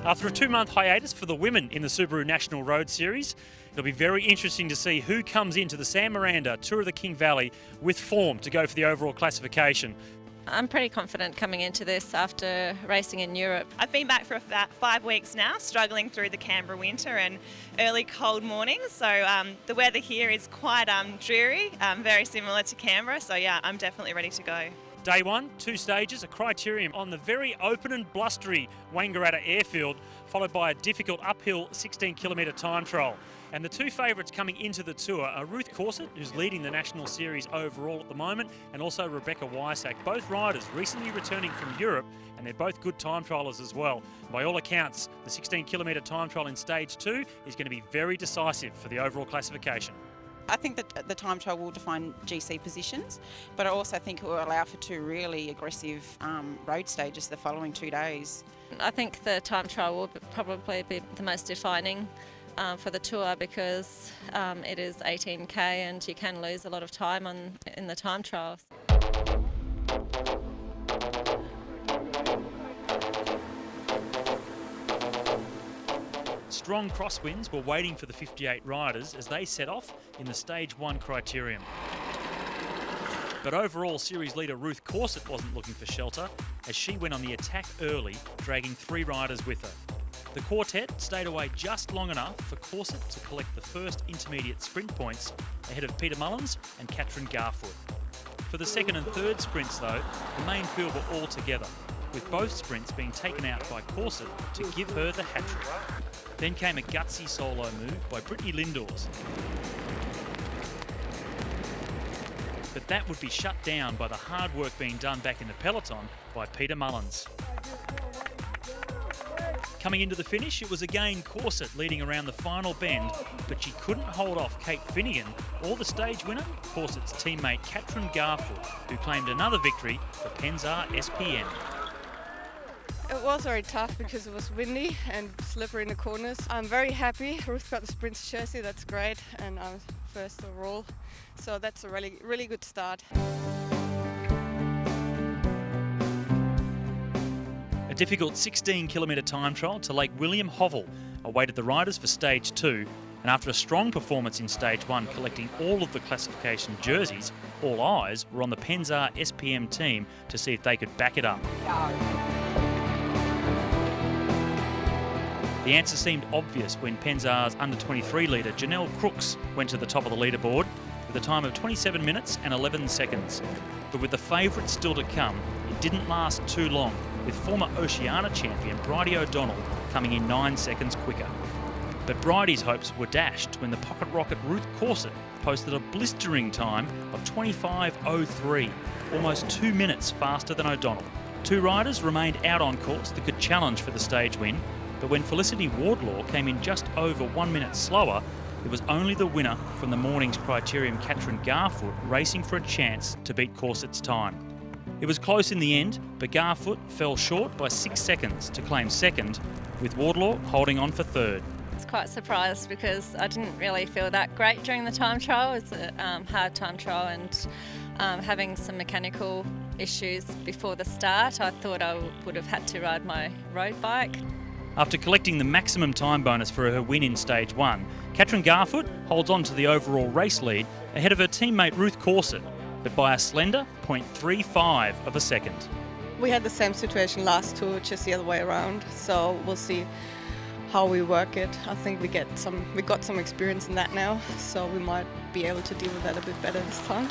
After a 2-month hiatus for the women in the Subaru National Road Series, it'll be very interesting to see who comes into the San Miranda Tour of the King Valley with form to go for the overall classification. I'm pretty confident coming into this after racing in Europe. I've been back for about 5 weeks now, struggling through the Canberra winter and early cold mornings. So the weather here is quite dreary, very similar to Canberra. So yeah, I'm definitely ready to go. Day 1, 2 stages, a criterium on the very open and blustery Wangaratta airfield, followed by a difficult uphill 16-kilometre time trial. And the two favourites coming into the tour are Ruth Corset, who's leading the National Series overall at the moment, and also Rebecca Wiasak, both riders recently returning from Europe, and they're both good time triallers as well. By all accounts, the 16-kilometre time trial in Stage 2 is going to be very decisive for the overall classification. I think that the time trial will define GC positions, but I also think it will allow for 2 really aggressive road stages the following 2 days. I think the time trial will probably be the most defining for the tour because it is 18k and you can lose a lot of time in the time trials. Strong crosswinds were waiting for the 58 riders as they set off in the Stage 1 criterium. But overall, series leader Ruth Corset wasn't looking for shelter as she went on the attack early, dragging 3 riders with her. The quartet stayed away just long enough for Corset to collect the first intermediate sprint points ahead of Peter Mullins and Katrin Garfoot. For the second and third sprints though, the main field were all together, with both sprints being taken out by Corset to give her the hat-trick. Then came a gutsy solo move by Brittany Lindors. But that would be shut down by the hard work being done back in the peloton by Peter Mullins. Coming into the finish, it was again Corset leading around the final bend, but she couldn't hold off Kate Finnegan or the stage winner, Corset's teammate Katrin Garfoot, who claimed another victory for Penzar SPM. It was very tough because it was windy and slippery in the corners. I'm very happy. Ruth got the sprint chassis, that's great, and I was first overall. So that's a really good start. A difficult 16-kilometre time trial to Lake William Hovell awaited the riders for Stage 2, and after a strong performance in Stage 1 collecting all of the classification jerseys, all eyes were on the Penzar SPM team to see if they could back it up. The answer seemed obvious when Penzar's under-23 leader Janelle Crooks went to the top of the leaderboard with a time of 27 minutes and 11 seconds. But with the favourites still to come, it didn't last too long, with former Oceania champion Bridie O'Donnell coming in 9 seconds quicker. But Bridie's hopes were dashed when the pocket rocket Ruth Corset posted a blistering time of 25.03, almost 2 minutes faster than O'Donnell. 2 riders remained out on course that could challenge for the stage win, but when Felicity Wardlaw came in just over 1 minute slower, it was only the winner from the morning's criterium, Katrin Garfoot, racing for a chance to beat Corset's time. It was close in the end, but Garfoot fell short by 6 seconds to claim second, with Wardlaw holding on for third. I was quite surprised because I didn't really feel that great during the time trial. It was a hard time trial and having some mechanical issues before the start. I thought I would have had to ride my road bike. After collecting the maximum time bonus for her win in Stage 1, Katrin Garfoot holds on to the overall race lead ahead of her teammate Ruth Corset, but by a slender 0.35 of a second. We had the same situation last tour, just the other way around, so we'll see how we work it. I think we got some experience in that now, so we might be able to deal with that a bit better this time.